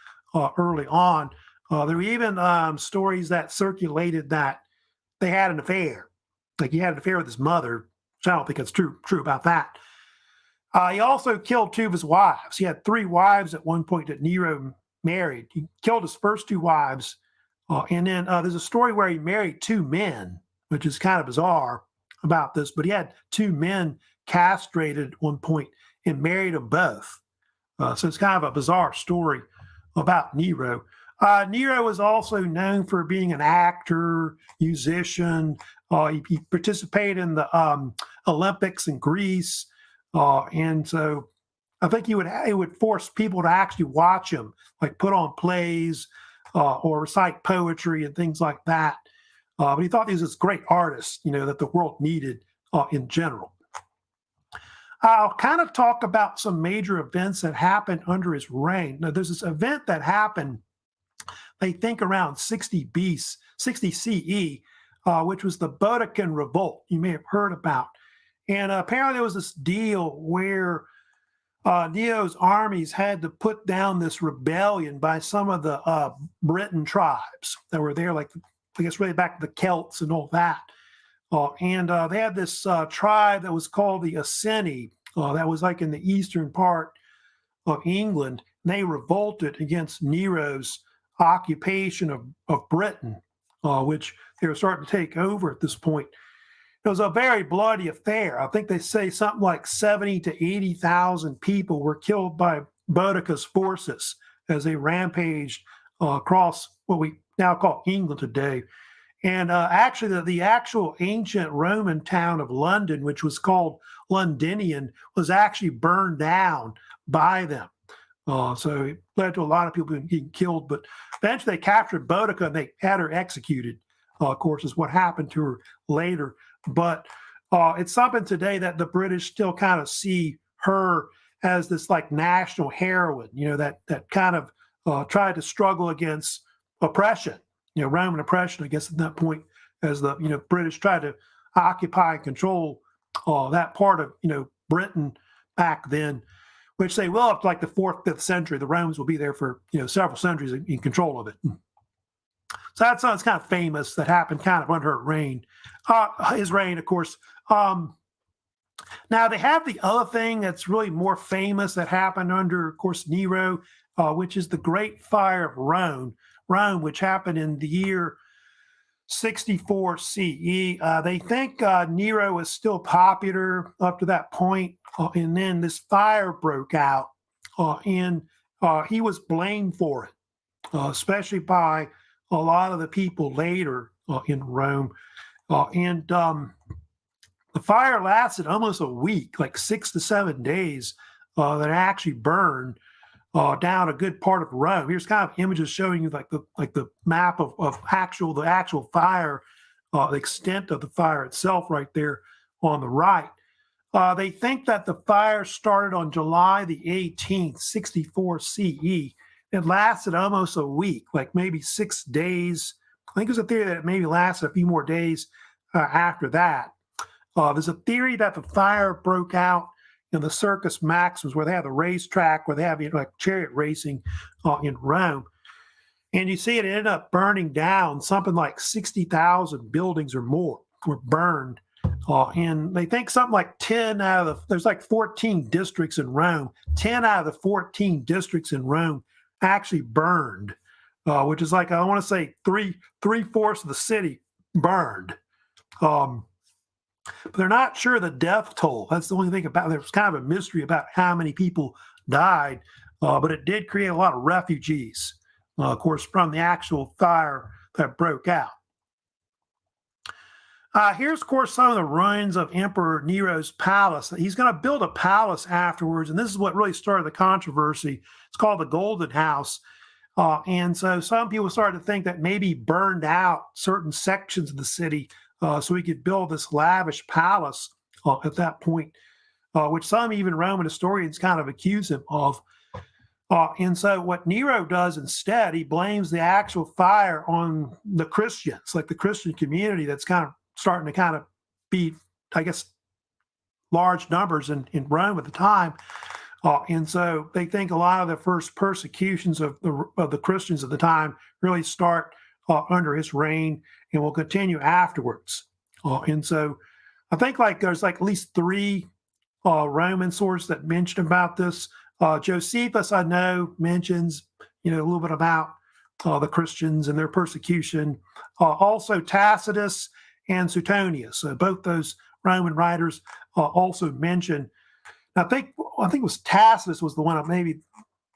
early on. There were even stories that circulated that they had an affair. Like he had an affair with his mother, which I don't think it's true about that. He also killed 2 of his wives. He had 3 wives at one point that Nero married. He killed his first 2 wives. And then there's a story where he married 2 men, which is kind of bizarre about this, but he had 2 men castrated at one point and married them both. So it's kind of a bizarre story about Nero. Nero was also known for being an actor, musician. He participated in the Olympics in Greece. And so I think he would force people to actually watch him, like put on plays or recite poetry and things like that. But he thought he was this great artist, that the world needed in general. I'll kind of talk about some major events that happened under his reign. Now, there's this event that happened, they think around 60 CE, which was the Baton Revolt. You may have heard about. And apparently there was this deal where Nero's armies had to put down this rebellion by some of the Briton tribes that were there, like, I guess, really back to the Celts and all that. And they had this tribe that was called the Iceni, that was like in the eastern part of England. And they revolted against Nero's occupation of Britain, which they were starting to take over at this point. It was a very bloody affair. I think they say something like 70 to 80,000 people were killed by Boudicca's forces as they rampaged across what we now call England today. And actually, the actual ancient Roman town of London, which was called Londinium, was actually burned down by them. So it led to a lot of people being killed. But eventually they captured Boudica and they had her executed, of course, is what happened to her later. But it's something today that the British still kind of see her as this like national heroine, that kind of tried to struggle against oppression, Roman oppression, I guess, at that point, as the, British tried to occupy and control that part of, Britain back then, which they will up to like the 4th, 5th century. The Romans will be there for, several centuries in control of it. So that's something that's kind of famous that happened kind of under her reign. His reign, of course. Now, they have the other thing that's really more famous that happened under, of course, Nero, which is the Great Fire of Rome, which happened in the year 64 CE. They think Nero was still popular up to that point, and then this fire broke out, and he was blamed for it, especially by a lot of the people later in Rome. And the fire lasted almost a week, like 6 to 7 days, that it actually burned down a good part of Rome. Here's kind of images showing you like the map of the actual fire, the extent of the fire itself right there on the right. They think that the fire started on July the 18th, 64 CE. It lasted almost a week, like maybe 6 days. I think there's a theory that it maybe lasted a few more days after that. There's a theory that the fire broke out in the Circus Maximus, where they have the racetrack, where they have like chariot racing in Rome. And you see it ended up burning down. Something like 60,000 buildings or more were burned. And they think something like 10 out of there's like 14 districts in Rome. 10 out of the 14 districts in Rome actually burned, which is like, I want to say three-fourths of the city burned. But they're not sure the death toll. That's the only thing about it. There's kind of a mystery about how many people died, but it did create a lot of refugees, of course, from the actual fire that broke out. Here's, of course, some of the ruins of Emperor Nero's palace. He's going to build a palace afterwards, and this is what really started the controversy. It's called the Golden House. And so some people started to think that maybe he burned out certain sections of the city so he could build this lavish palace at that point, which some even Roman historians kind of accuse him of. And so what Nero does instead, he blames the actual fire on the Christians, like the Christian community that's kind of starting to kind of be, I guess, large numbers in Rome at the time. And so they think a lot of the first persecutions of the Christians at the time really start under his reign and will continue afterwards. And so I think like there's like at least 3 Roman sources that mention about this. Josephus, I know, mentions, a little bit about the Christians and their persecution. Also Tacitus and Suetonius. So both those Roman writers also mention. I think it was Tacitus was the one, maybe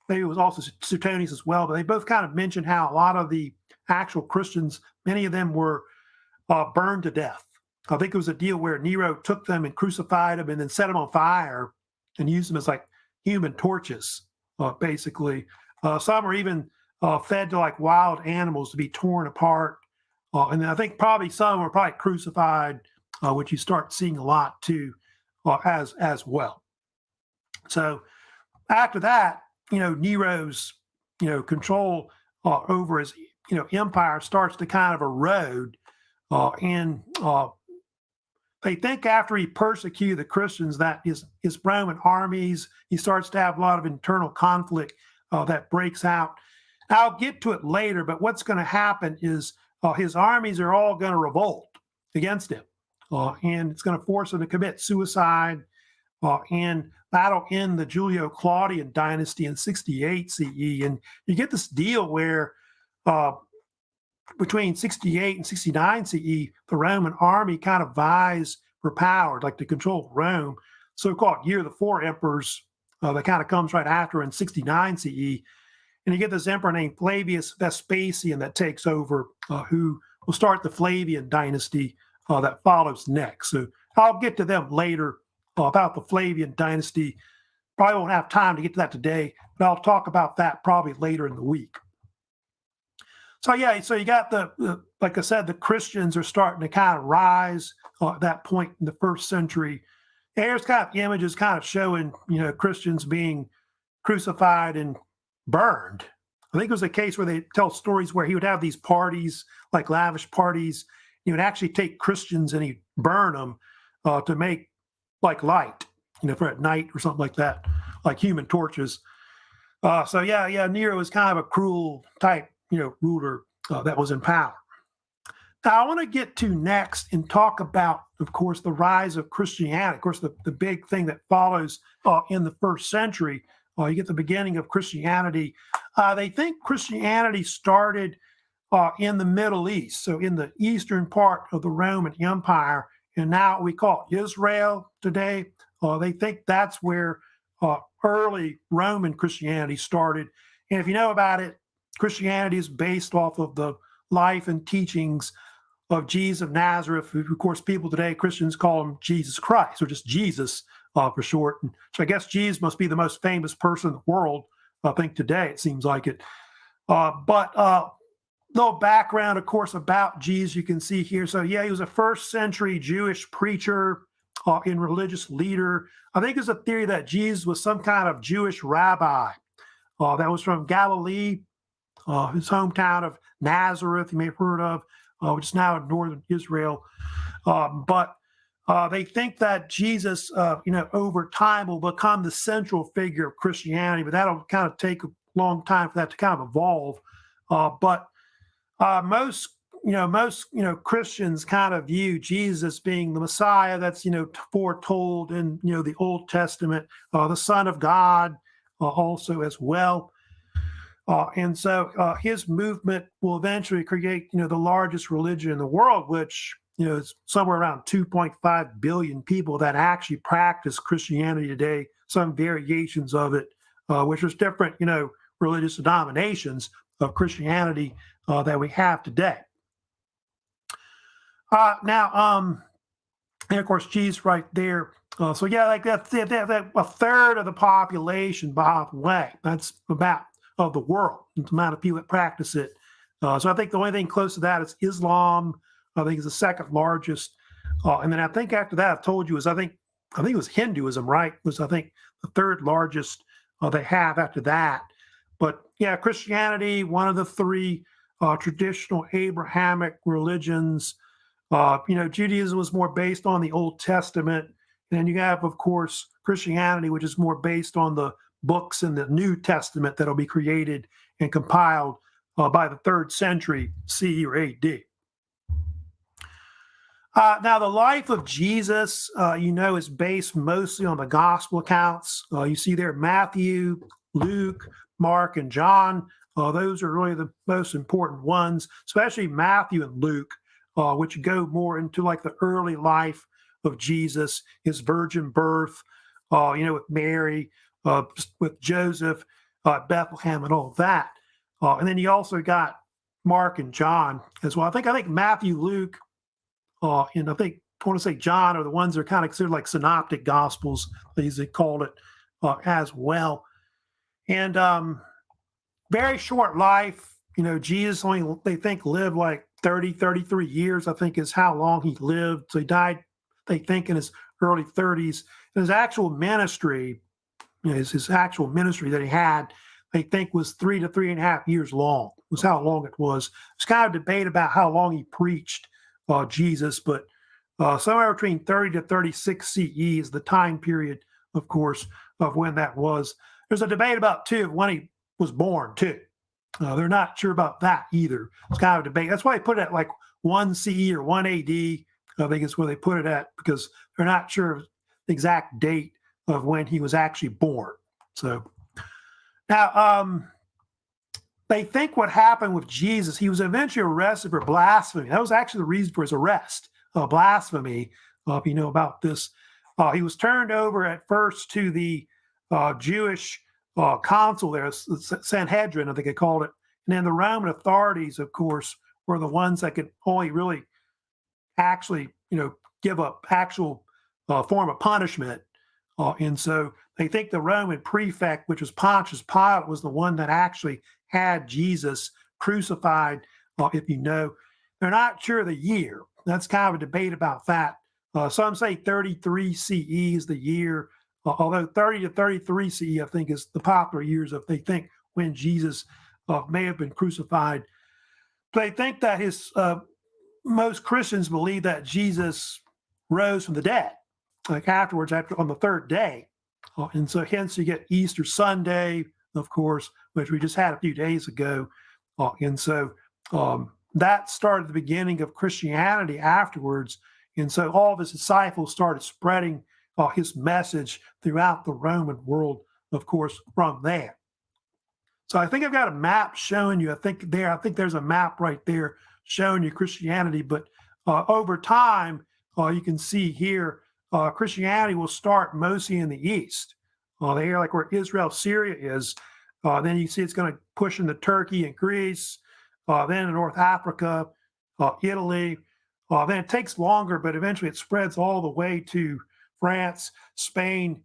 it was also Suetonius as well, but they both kind of mention how a lot of the actual Christians, many of them were burned to death. I think it was a deal where Nero took them and crucified them and then set them on fire and used them as like human torches, basically. Some are even fed to like wild animals to be torn apart. And I think probably some were probably crucified, which you start seeing a lot too, as well. So after that, Nero's, control over his, empire starts to kind of erode. And they think after he persecuted the Christians that his Roman armies, he starts to have a lot of internal conflict that breaks out. I'll get to it later, but what's going to happen is his armies are all going to revolt against him. And it's going to force him to commit suicide. And that'll end the Julio-Claudian dynasty in 68 CE. And you get this deal where between 68 and 69 CE, the Roman army kind of vies for power, like to control Rome. So-called Year of the Four Emperors that kind of comes right after in 69 CE. And you get this emperor named Flavius Vespasian that takes over, who will start the Flavian dynasty that follows next. So I'll get to them later about the Flavian dynasty Probably won't have time to get to that today, but I'll talk about that probably later in the week. So yeah, so you got like I said, the Christians are starting to kind of rise at that point in the first century. And here's kind of images kind of showing, Christians being crucified and burned. I think it was a case where they tell stories where he would have these parties, like lavish parties. He would actually take Christians and he'd burn them to make like light, for at night or something like that, like human torches. So yeah, Nero was kind of a cruel type, ruler that was in power. Now I want to get to next and talk about, of course, the rise of Christianity. Of course, the big thing that follows in the first century. You get the beginning of Christianity. They think Christianity started in the Middle East, so in the eastern part of the Roman Empire, and now we call it Israel today. They think that's where early Roman Christianity started. And if you know about it, Christianity is based off of the life and teachings of Jesus of Nazareth, who, of course, people today, Christians call him Jesus Christ, or just Jesus for short. And so I guess Jesus must be the most famous person in the world, I think, today, it seems like it. But little background, of course, about Jesus you can see here. So yeah, he was a first century Jewish preacher and religious leader. I think there's a theory that Jesus was some kind of Jewish rabbi that was from Galilee, his hometown of Nazareth, you may have heard of, which is now in northern Israel. But they think that Jesus, over time will become the central figure of Christianity, but that'll kind of take a long time for that to kind of evolve. But most Christians kind of view Jesus being the Messiah that's, foretold in, the Old Testament, the Son of God also as well. And so his movement will eventually create, the largest religion in the world, which, is somewhere around 2.5 billion people that actually practice Christianity today, some variations of it, which is different, religious denominations of Christianity that we have today. And of course, Jesus right there. So yeah, like that's a third of the population, by the way. That's about of the world, the amount of people that practice it. So I think the only thing close to that is Islam. I think is the second largest. And then I think after that, I've told you is I think it was Hinduism, right? Was I think the third largest they have after that. But yeah, Christianity, one of the three traditional Abrahamic religions. Judaism was more based on the Old Testament. And then you have, of course, Christianity, which is more based on the books in the New Testament that'll be created and compiled by the 3rd century CE or AD. Now, the life of Jesus, is based mostly on the gospel accounts. You see there Matthew, Luke, Mark, and John. Those are really the most important ones, especially Matthew and Luke, which go more into like the early life of Jesus, his virgin birth, with Mary, with Joseph, Bethlehem, and all that. And then you also got Mark and John as well. I think Matthew, Luke, and I want to say John are the ones that are kind of considered like synoptic gospels, as they called it as well. And very short life. Jesus only, they think, lived like 33 years, I think is how long he lived. So he died, they think, in his early 30s. And his actual ministry, his actual ministry that he had, they think was 3 to 3.5 years long, was how long it was. There's kind of debate about how long he preached Jesus, but somewhere between 30 to 36 CE is the time period, of course, of when that was. There's a debate about, too, when he was born, too. They're not sure about that either. It's kind of a debate. That's why they put it at like 1 CE or 1 AD, I think is where they put it at, because they're not sure of the exact date of when he was actually born. So now, they think what happened with Jesus, he was eventually arrested for blasphemy. That was actually the reason for his arrest, blasphemy, if you know about this. He was turned over at first to the Jewish consul there, Sanhedrin, I think they called it. And then the Roman authorities, of course, were the ones that could only really actually, give a actual form of punishment And so they think the Roman prefect, which was Pontius Pilate, was the one that actually had Jesus crucified, if you know. They're not sure of the year. That's kind of a debate about that. Some say 33 CE is the year, although 30 to 33 CE, I think, is the popular years if they think when Jesus may have been crucified. They think that most Christians believe that Jesus rose from the dead, like afterwards, on the third day. And so hence you get Easter Sunday, of course, which we just had a few days ago. And so that started the beginning of Christianity afterwards. And so all of his disciples started spreading his message throughout the Roman world, of course, from there. So I think I've got a map showing you. I think there's a map right there showing you Christianity. But over time, you can see here, Christianity will start mostly in the east. The area like where Israel, Syria is. Then you see it's going to push into Turkey and Greece, then in North Africa, Italy. Then it takes longer, but eventually it spreads all the way to France, Spain,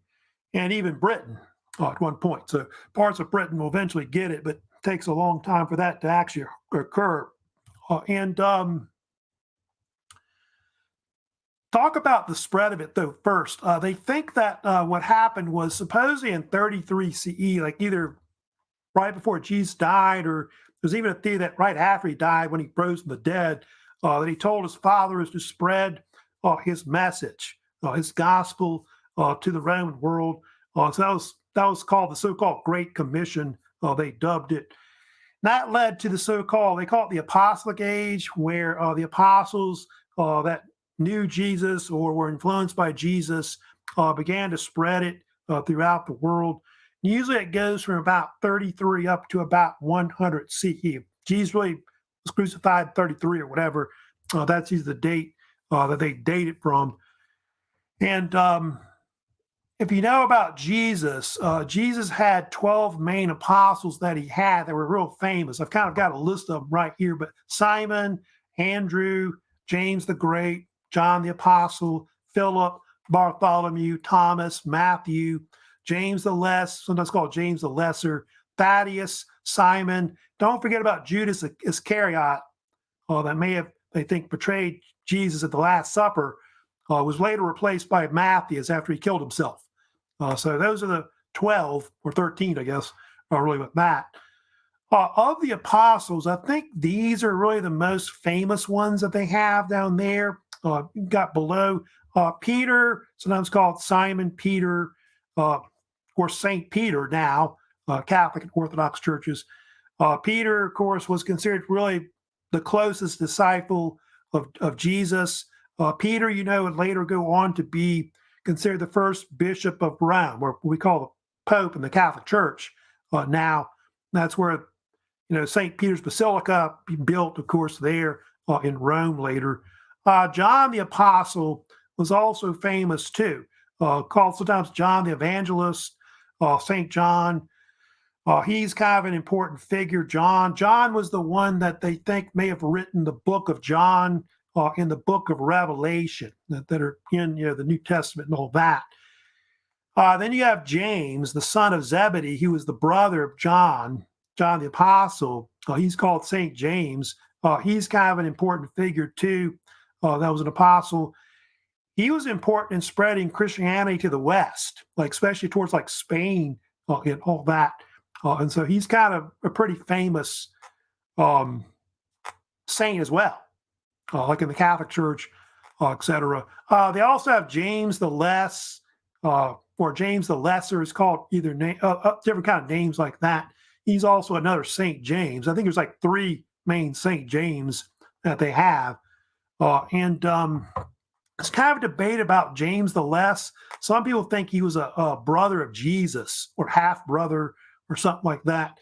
and even Britain at one point. So parts of Britain will eventually get it, but it takes a long time for that to actually occur. Talk about the spread of it, though, first. They think that what happened was supposedly in 33 CE, like either right before Jesus died, or there's even a theory that right after he died, when he rose from the dead, that he told his followers to spread his message, his gospel to the Roman world. So that was called the so-called Great Commission. They dubbed it. That led to the so-called, they call it the Apostolic Age, where the apostles that knew Jesus or were influenced by Jesus began to spread it throughout the world. Usually it goes from about 33 up to about 100 CE. Jesus really was crucified 33 or whatever. That's usually the date that they date it from. And if you know about Jesus, Jesus had 12 main apostles that he had that were real famous. I've kind of got a list of them right here, but Simon, Andrew, James the Great, John the Apostle, Philip, Bartholomew, Thomas, Matthew, James the Less, sometimes called James the Lesser, Thaddeus, Simon. Don't forget about Judas Iscariot, that may have, they think, betrayed Jesus at the Last Supper, was later replaced by Matthias after he killed himself. So those are the 12, or 13, I guess, really with that. Of the apostles, I think these are really the most famous ones that they have down there. You've got below Peter, sometimes called Simon Peter, or St. Peter now, Catholic and Orthodox churches. Peter, of course, was considered really the closest disciple of Jesus. Peter, would later go on to be considered the first bishop of Rome, or what we call the Pope in the Catholic Church. Now, that's where St. Peter's Basilica be built, of course, there in Rome later. John the Apostle was also famous too, called sometimes John the Evangelist, St. John. He's kind of an important figure. John was the one that they think may have written the book of John in the book of Revelation that are in the New Testament and all that. Then you have James, the son of Zebedee. He was the brother of John the Apostle. He's called St. James. He's kind of an important figure too. That was an apostle. He was important in spreading Christianity to the West, like especially towards like Spain and all that. And so he's kind of a pretty famous saint as well, like in the Catholic Church, etc. They also have James the Less, or James the Lesser is called either different kind of names like that. He's also another St. James. I think there's like 3 main St. James that they have. And it's kind of a debate about James the Less. Some people think he was a brother of Jesus or half-brother or something like that.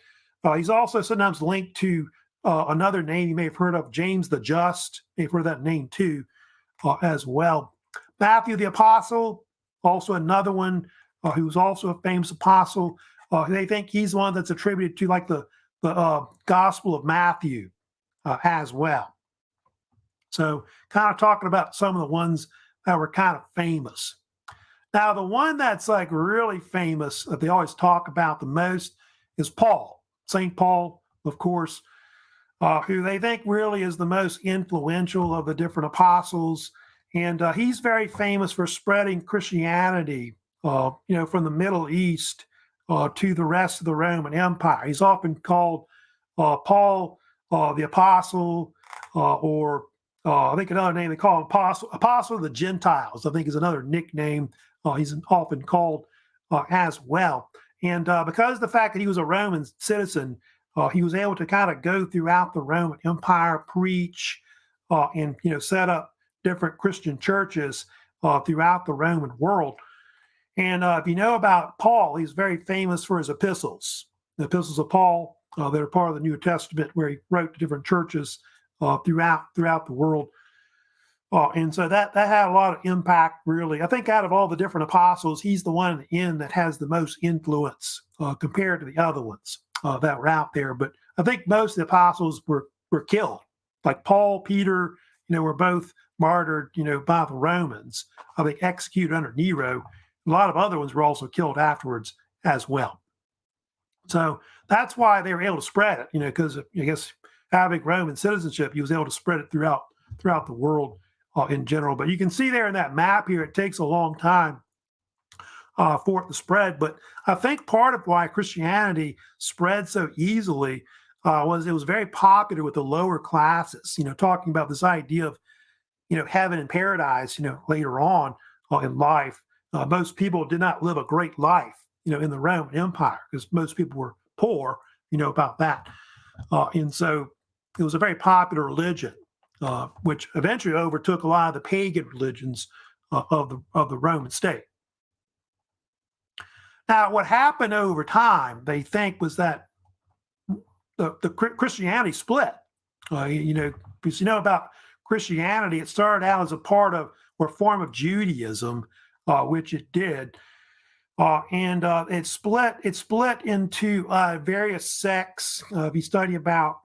He's also sometimes linked to another name you may have heard of, James the Just. You may have heard of that name too as well. Matthew the Apostle, also another one who's also a famous apostle. They think he's one that's attributed to like the Gospel of Matthew as well. So kind of talking about some of the ones that were kind of famous. Now, the one that's like really famous that they always talk about the most is Paul, St. Paul, of course, who they think really is the most influential of the different apostles. And he's very famous for spreading Christianity, from the Middle East to the rest of the Roman Empire. He's often called Paul the Apostle, or I think another name they call him Apostle of the Gentiles, I think is another nickname he's often called as well. And because of the fact that he was a Roman citizen, he was able to kind of go throughout the Roman Empire, preach, and set up different Christian churches throughout the Roman world. And if you know about Paul, he's very famous for his epistles, the epistles of Paul that are part of the New Testament, where he wrote to different churches throughout the world. And so that had a lot of impact, really. I think out of all the different apostles, he's the one in the end that has the most influence compared to the other ones that were out there. But I think most of the apostles were killed. Like Paul, Peter, were both martyred, by the Romans. They executed under Nero. A lot of other ones were also killed afterwards as well. So that's why they were able to spread it, because I guess having Roman citizenship, he was able to spread it throughout the world in general. But you can see there in that map here, it takes a long time for it to spread. But I think part of why Christianity spread so easily was it was very popular with the lower classes, talking about this idea of, heaven and paradise, later on in life. Most people did not live a great life, in the Roman Empire, because most people were poor, about that. And so it was a very popular religion, which eventually overtook a lot of the pagan religions of the Roman state. Now, what happened over time, they think, was that the Christianity split. Because about Christianity, it started out as a part of or form of Judaism, which it did, and it split into various sects. If you study about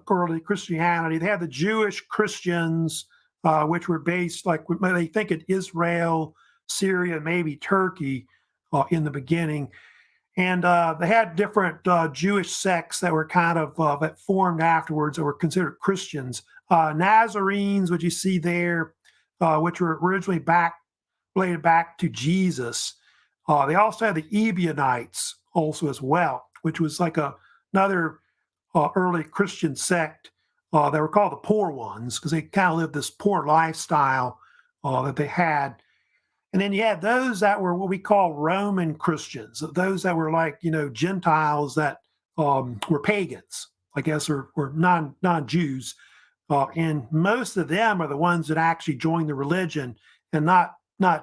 early Christianity, they had the Jewish Christians, which were based, like they think, in Israel, Syria, maybe Turkey in the beginning. And they had different Jewish sects that were kind of that formed afterwards that were considered Christians. Nazarenes, which you see there, which were originally related back to Jesus. They also had the Ebionites also as well, which was like another early Christian sect. They were called the poor ones because they kind of lived this poor lifestyle that they had. And then you had those that were what we call Roman Christians, those that were like, Gentiles that were pagans, I guess, or non-Jews. And most of them are the ones that actually joined the religion and not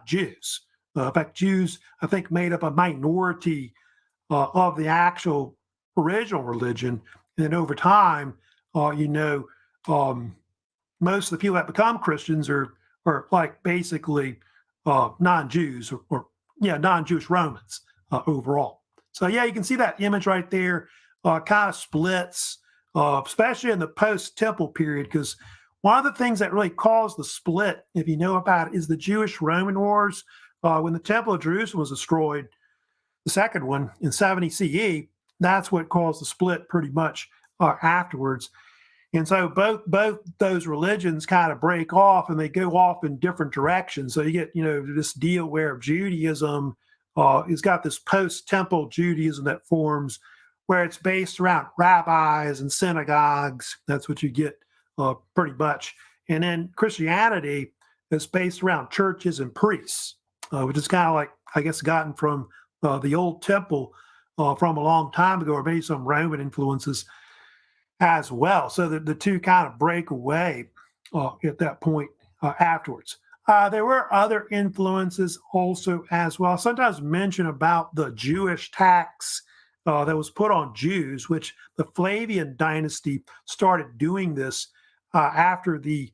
Jews. In fact, Jews, I think, made up a minority of the actual original religion. And then over time, most of the people that become Christians are like basically non-Jews or non-Jewish Romans overall. So yeah, you can see that image right there kind of splits, especially in the post-temple period, because one of the things that really caused the split, if you know about it, is the Jewish-Roman wars. When the Temple of Jerusalem was destroyed, the second one in 70 CE, that's what caused the split pretty much afterwards. And so both those religions kind of break off and they go off in different directions. So you get, this deal where Judaism has got this post-temple Judaism that forms where it's based around rabbis and synagogues. That's what you get pretty much. And then Christianity is based around churches and priests, which is kind of like, I guess, gotten from the old temple from a long time ago, or maybe some Roman influences as well. So the two kind of break away at that point afterwards. There were other influences also as well. Sometimes mention about the Jewish tax that was put on Jews, which the Flavian dynasty started doing this after the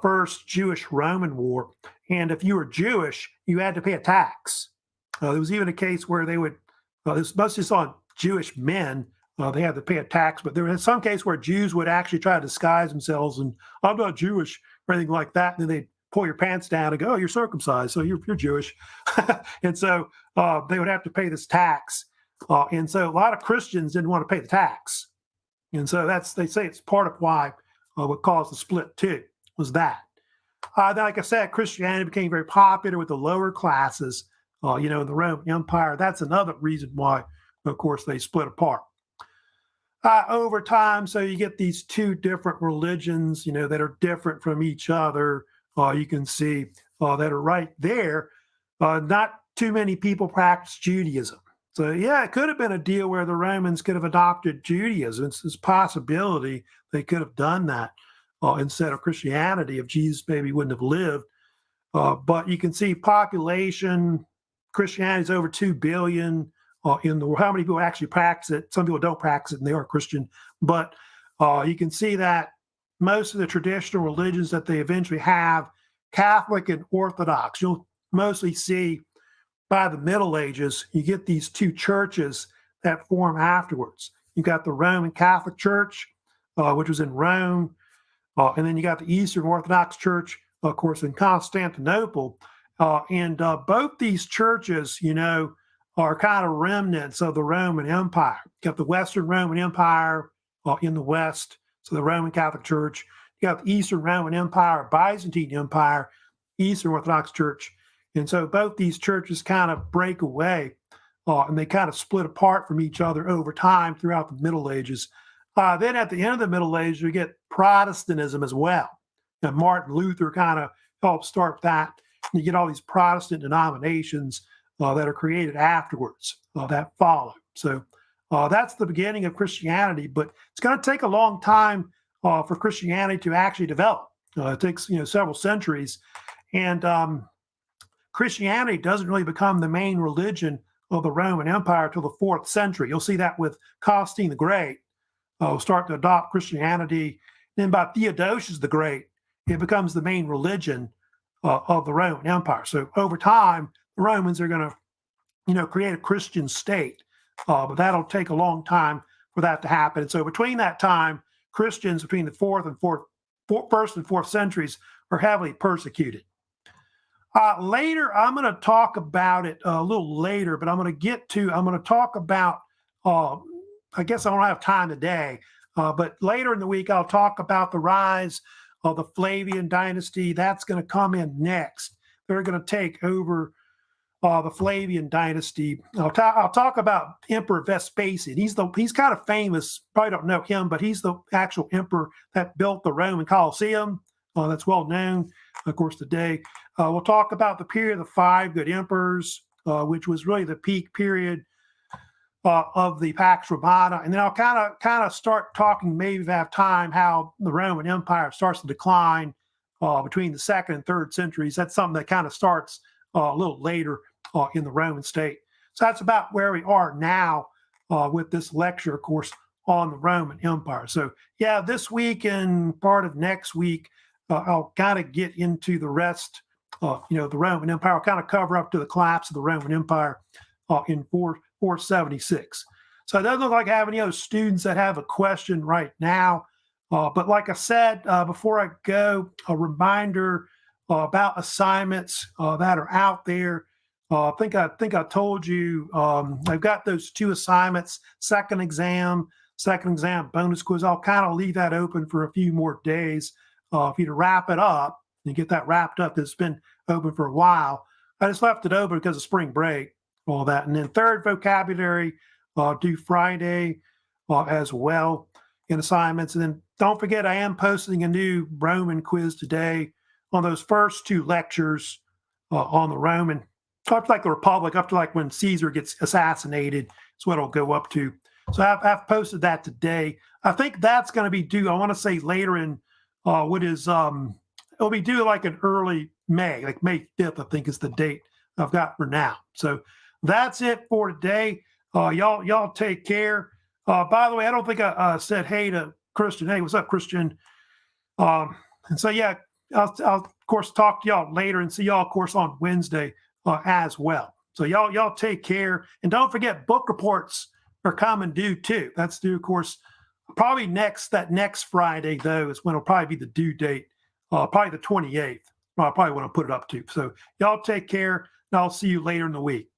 first Jewish-Roman war. And if you were Jewish, you had to pay a tax. There was even a case where they would, this mostly just on Jewish men, they had to pay a tax, but there was some case where Jews would actually try to disguise themselves and I'm not Jewish or anything like that. And then they'd pull your pants down and go, oh, you're circumcised, so you're Jewish. And so they would have to pay this tax. And so a lot of Christians didn't want to pay the tax. And so they say it's part of why what caused the split too, was that. Like I said, Christianity became very popular with the lower classes, in the Roman Empire. That's another reason why, of course, they split apart. Over time, so you get these two different religions, that are different from each other. You can see that are right there. Not too many people practice Judaism. So, yeah, it could have been a deal where the Romans could have adopted Judaism. It's a possibility they could have done that instead of Christianity if Jesus maybe wouldn't have lived. But you can see population, Christianity is over 2 billion in the world. How many people actually practice it? Some people don't practice it and they are Christian. But you can see that most of the traditional religions that they eventually have, Catholic and Orthodox, you'll mostly see by the Middle Ages, you get these two churches that form afterwards. You got the Roman Catholic Church, which was in Rome, and then you got the Eastern Orthodox Church, of course, in Constantinople. And both these churches, are kind of remnants of the Roman Empire. You got the Western Roman Empire in the West, so the Roman Catholic Church. You got the Eastern Roman Empire, Byzantine Empire, Eastern Orthodox Church. And so both these churches kind of break away and they kind of split apart from each other over time throughout the Middle Ages. Then at the end of the Middle Ages, you get Protestantism as well. And Martin Luther kind of helped start that. And you get all these Protestant denominations that are created afterwards that follow. So that's the beginning of Christianity, but it's going to take a long time for Christianity to actually develop. It takes several centuries, and Christianity doesn't really become the main religion of the Roman Empire till the 4th century. You'll see that with Constantine the Great, start to adopt Christianity. Then by Theodosius the Great, it becomes the main religion of the Roman Empire. So over time, the Romans are going to, create a Christian state, but that'll take a long time for that to happen. And so between that time, Christians between the first and fourth centuries are heavily persecuted. Later, I'm going to talk about it a little later, but I'm going to talk about, I guess I don't have time today, but later in the week, I'll talk about the rise of the Flavian dynasty. That's going to come in next. They're going to take over the Flavian dynasty. I'll talk about Emperor Vespasian. He's kind of famous. Probably don't know him, but he's the actual emperor that built the Roman Colosseum. That's well known, of course, today. We'll talk about the period of the 5 good emperors, which was really the peak period of the Pax Romana. And then I'll kind of start talking, maybe if I have time, how the Roman Empire starts to decline between the 2nd and 3rd centuries. That's something that kind of starts a little later in the Roman state. So that's about where we are now with this lecture, of course, on the Roman Empire. So yeah, this week and part of next week, I'll kind of get into the rest, the Roman Empire. I'll kind of cover up to the collapse of the Roman Empire in 476. So it doesn't look like I have any other students that have a question right now. But like I said, before I go, a reminder about assignments that are out there. I think I told you I've got those 2 assignments, second exam bonus quiz. I'll kind of leave that open for a few more days for you to wrap it up and get that wrapped up. It's been open for a while. I just left it open because of spring break, all that. And then 3rd vocabulary due Friday as well in assignments. And then don't forget, I am posting a new Roman quiz today on those first 2 lectures on the Roman, up to like the Republic, up to like when Caesar gets assassinated, is what it'll go up to. So I've posted that today. I think that's going to be due, I want to say later in it'll be due like in early May, like May 5th, I think is the date I've got for now. So that's it for today. Y'all take care. By the way, I don't think I said hey to Christian. Hey, what's up, Christian? And so, yeah, I'll of course talk to y'all later and see y'all, of course, on Wednesday as well. So y'all take care. And don't forget, book reports are coming due too. That's due, of course, probably next Friday, though, is when it'll probably be the due date, probably the 28th. Well, I probably want to put it up to. So y'all take care, and I'll see you later in the week.